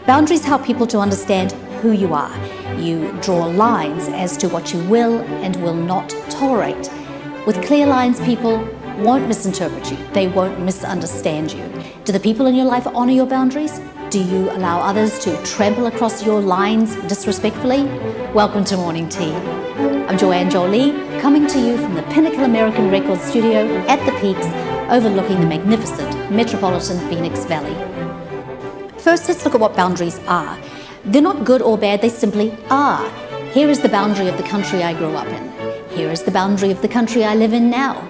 Boundaries help people to understand who you are. You draw lines as to what you will and will not tolerate. With clear lines, people won't misinterpret you. They won't misunderstand you. Do the people in your life honor your boundaries? Do you allow others to trample across your lines disrespectfully? Welcome to Morning Tea. I'm Joanne Jolie, coming to you from the Pinnacle American Records studio at the Peaks, overlooking the magnificent metropolitan Phoenix Valley. First, let's look at what boundaries are. They're not good or bad, they simply are. Here is the boundary of the country I grew up in. Here is the boundary of the country I live in now.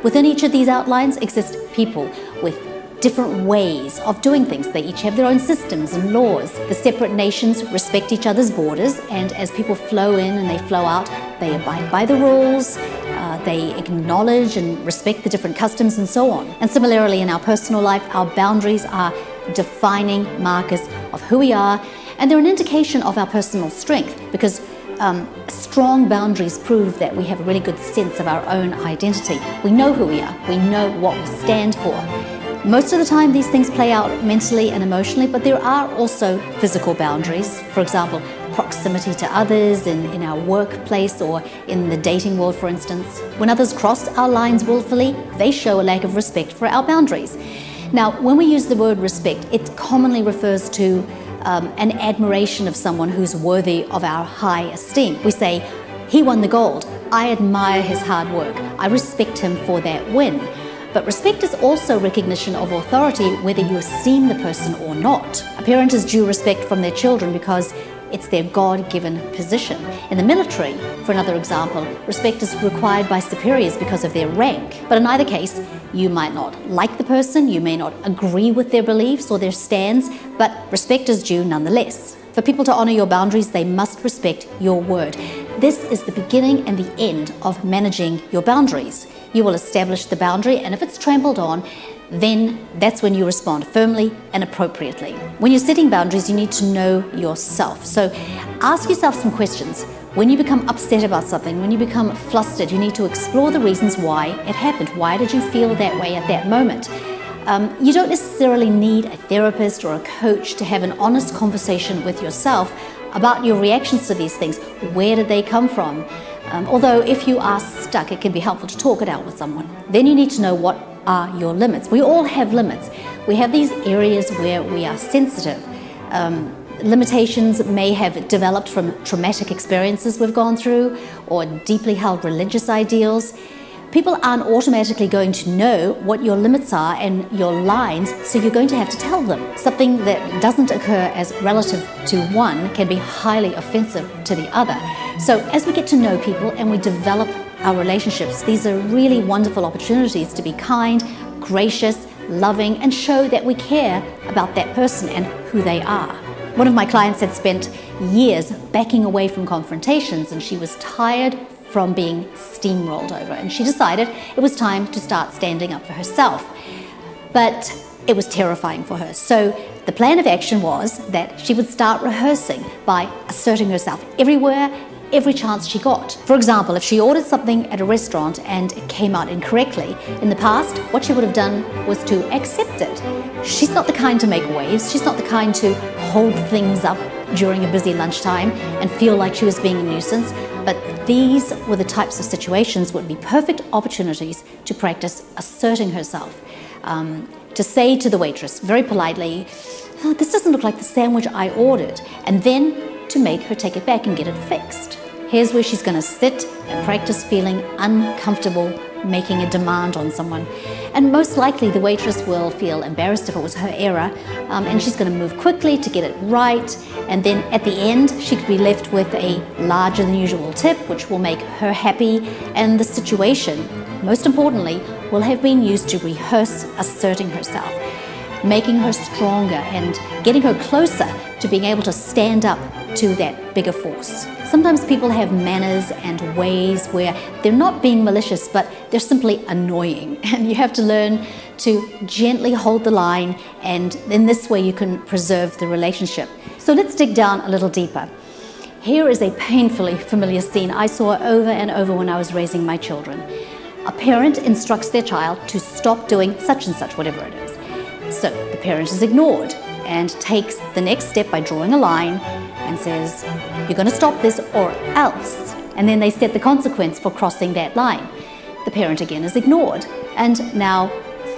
Within each of these outlines exist people with different ways of doing things. They each have their own systems and laws. The separate nations respect each other's borders, and as people flow in and they flow out, they abide by the rules, they acknowledge and respect the different customs and so on. And similarly, in our personal life, our boundaries are defining markers of who we are, and they're an indication of our personal strength, because strong boundaries prove that we have a really good sense of our own identity. We know who we are, we know what we stand for. Most of the time these things play out mentally and emotionally, but there are also physical boundaries. For example, proximity to others in our workplace or in the dating world, for instance. When others cross our lines willfully, they show a lack of respect for our boundaries. Now, when we use the word respect, it commonly refers to an admiration of someone who's worthy of our high esteem. We say, he won the gold. I admire his hard work. I respect him for that win. But respect is also recognition of authority, whether you esteem the person or not. A parent is due respect from their children because it's their God-given position. In the military, for another example, respect is required by superiors because of their rank. But in either case, you might not like the person, you may not agree with their beliefs or their stands, but respect is due nonetheless. For people to honor your boundaries, they must respect your word. This is the beginning and the end of managing your boundaries. You will establish the boundary, and if it's trampled on, then that's when you respond firmly and appropriately. When you're setting boundaries, you need to know yourself. So ask yourself some questions. When you become upset about something, when you become flustered, you need to explore the reasons why it happened. Why did you feel that way at that moment? You don't necessarily need a therapist or a coach to have an honest conversation with yourself about your reactions to these things. Where did they come from? Although if you are stuck, it can be helpful to talk it out with someone. Then you need to know what are your limits. We all have limits. We have these areas where we are sensitive. Limitations may have developed from traumatic experiences we've gone through or deeply held religious ideals. People aren't automatically going to know what your limits are and your lines, so you're going to have to tell them. Something that doesn't occur as relative to one can be highly offensive to the other. So as we get to know people and we develop our relationships, these are really wonderful opportunities to be kind, gracious, loving, and show that we care about that person and who they are. One of my clients had spent years backing away from confrontations, and she was tired from being steamrolled over, and she decided it was time to start standing up for herself. But it was terrifying for her. So the plan of action was that she would start rehearsing by asserting herself everywhere, every chance she got. For example, if she ordered something at a restaurant and it came out incorrectly, in the past, what she would have done was to accept it. She's not the kind to make waves. She's not the kind to hold things up during a busy lunchtime and feel like she was being a nuisance. But these were the types of situations would be perfect opportunities to practice asserting herself. To say to the waitress very politely, "Oh, this doesn't look like the sandwich I ordered," and then to make her take it back and get it fixed. Here's where she's going to sit and practice feeling uncomfortable making a demand on someone. And most likely the waitress will feel embarrassed if it was her error, and she's going to move quickly to get it right, and then at the end she could be left with a larger than usual tip, which will make her happy, and the situation, most importantly, will have been used to rehearse asserting herself, making her stronger and getting her closer to being able to stand up to that bigger force. Sometimes people have manners and ways where they're not being malicious, but they're simply annoying. And you have to learn to gently hold the line, and in this way you can preserve the relationship. So let's dig down a little deeper. Here is a painfully familiar scene I saw over and over when I was raising my children. A parent instructs their child to stop doing such and such, whatever it is. So the parent is ignored, and takes the next step by drawing a line and says, you're going to stop this or else. And then they set the consequence for crossing that line. The parent again is ignored and now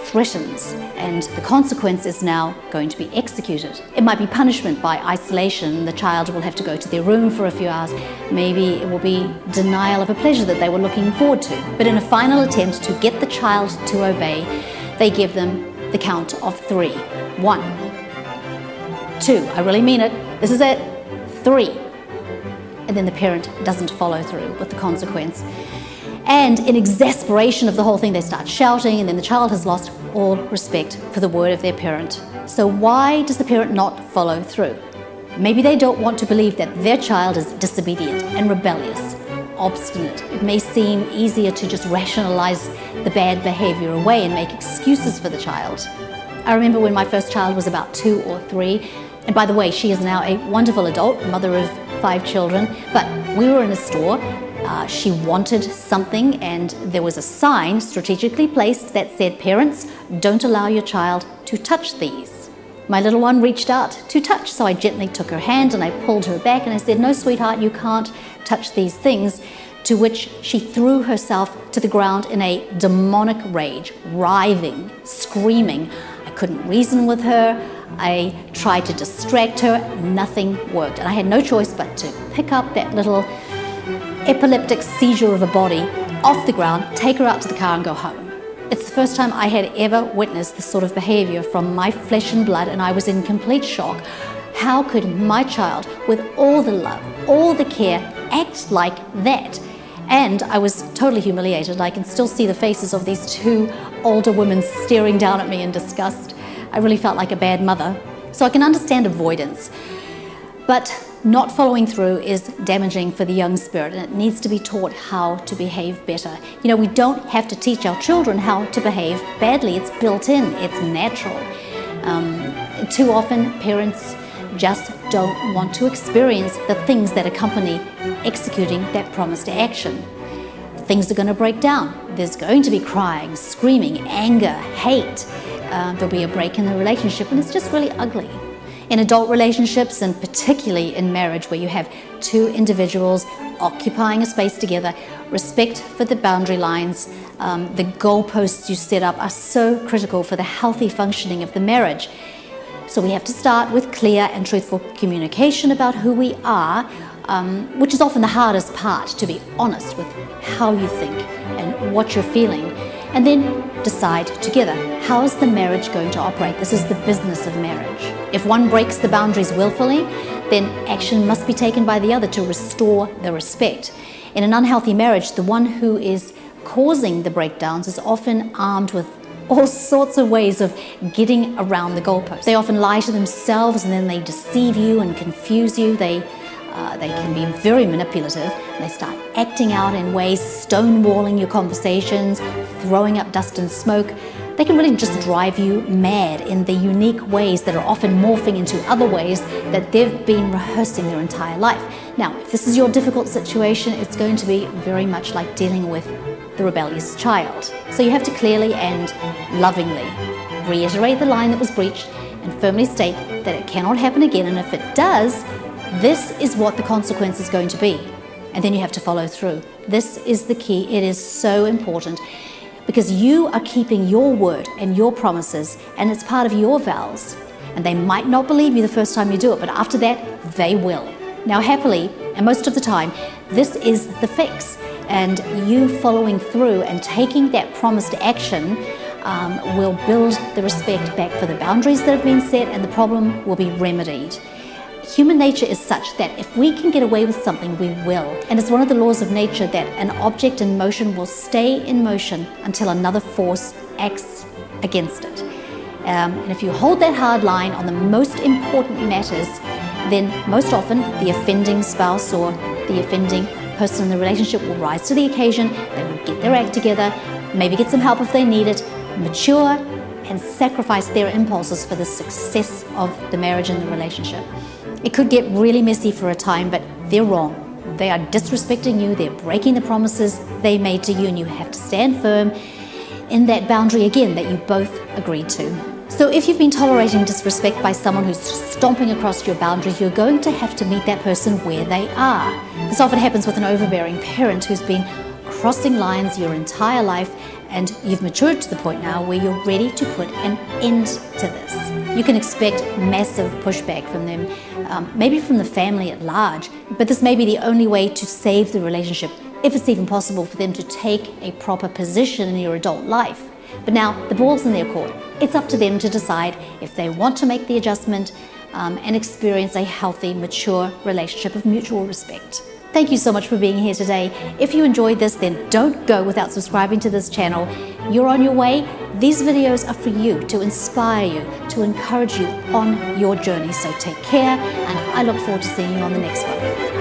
threatens, and the consequence is now going to be executed. It might be punishment by isolation. The child will have to go to their room for a few hours. Maybe it will be denial of a pleasure that they were looking forward to. But in a final attempt to get the child to obey, they give them the count of 3. 1, 2, I really mean it, this is it, 3. And then the parent doesn't follow through with the consequence. And in exasperation of the whole thing, they start shouting, and then the child has lost all respect for the word of their parent. So why does the parent not follow through? Maybe they don't want to believe that their child is disobedient and rebellious, obstinate. It may seem easier to just rationalize the bad behavior away and make excuses for the child. I remember when my first child was about 2 or 3, and by the way, she is now a wonderful adult, mother of 5 children, but we were in a store. She wanted something, and there was a sign strategically placed that said, parents, don't allow your child to touch these. My little one reached out to touch, so I gently took her hand and I pulled her back and I said, no, sweetheart, you can't touch these things. To which she threw herself to the ground in a demonic rage, writhing, screaming. I couldn't reason with her. I tried to distract her. Nothing worked. And I had no choice but to pick up that little epileptic seizure of a body off the ground, take her out to the car and go home. It's the first time I had ever witnessed this sort of behavior from my flesh and blood, and I was in complete shock. How could my child, with all the love, all the care, act like that? And I was totally humiliated. I can still see the faces of these 2 older women staring down at me in disgust. I really felt like a bad mother. So I can understand avoidance. But not following through is damaging for the young spirit, and it needs to be taught how to behave better. You know, we don't have to teach our children how to behave badly. It's built in, it's natural. Too often, parents just don't want to experience the things that accompany executing that promise to action. Things are going to break down. There's going to be crying, screaming, anger, hate. There'll be a break in the relationship, and it's just really ugly. In adult relationships, and particularly in marriage where you have 2 individuals occupying a space together, respect for the boundary lines, the goalposts you set up are so critical for the healthy functioning of the marriage. So we have to start with clear and truthful communication about who we are, which is often the hardest part, to be honest with how you think and what you're feeling. And then decide together, how is the marriage going to operate? This is the business of marriage. If one breaks the boundaries willfully, then action must be taken by the other to restore the respect. In an unhealthy marriage, the one who is causing the breakdowns is often armed with all sorts of ways of getting around the goalposts. They often lie to themselves, and then they deceive you and confuse you. They can be very manipulative. They start acting out in ways, stonewalling your conversations, throwing up dust and smoke. They can really just drive you mad in the unique ways that are often morphing into other ways that they've been rehearsing their entire life. Now, if this is your difficult situation, it's going to be very much like dealing with the rebellious child. So you have to clearly and lovingly reiterate the line that was breached and firmly state that it cannot happen again, and if it does, this is what the consequence is going to be. And then you have to follow through. This is the key. It is so important because you are keeping your word and your promises, and it's part of your vows. And they might not believe you the first time you do it, but after that, they will. Now, happily, and most of the time, this is the fix. And you following through and taking that promised action will build the respect back for the boundaries that have been set, and the problem will be remedied. Human nature is such that if we can get away with something, we will. And it's one of the laws of nature that an object in motion will stay in motion until another force acts against it. And if you hold that hard line on the most important matters, then most often the offending spouse or the offending person in the relationship will rise to the occasion. They will get their act together, maybe get some help if they need it, mature, and sacrifice their impulses for the success of the marriage and the relationship. It could get really messy for a time, but they're wrong. They are disrespecting you, they're breaking the promises they made to you, and you have to stand firm in that boundary again that you both agreed to. So So if you've been tolerating disrespect by someone who's stomping across your boundaries, you're going to have to meet that person where they are. This often happens with an overbearing parent who's been crossing lines your entire life, and you've matured to the point now where you're ready to put an end to this. You can expect massive pushback from them, maybe from the family at large, but this may be the only way to save the relationship, if it's even possible for them to take a proper position in your adult life. But now the ball's in their court. It's up to them to decide if they want to make the adjustment and experience a healthy, mature relationship of mutual respect. Thank you so much for being here today. If you enjoyed this, then don't go without subscribing to this channel. You're on your way. These videos are for you, to inspire you, to encourage you on your journey. So take care, and I look forward to seeing you on the next one.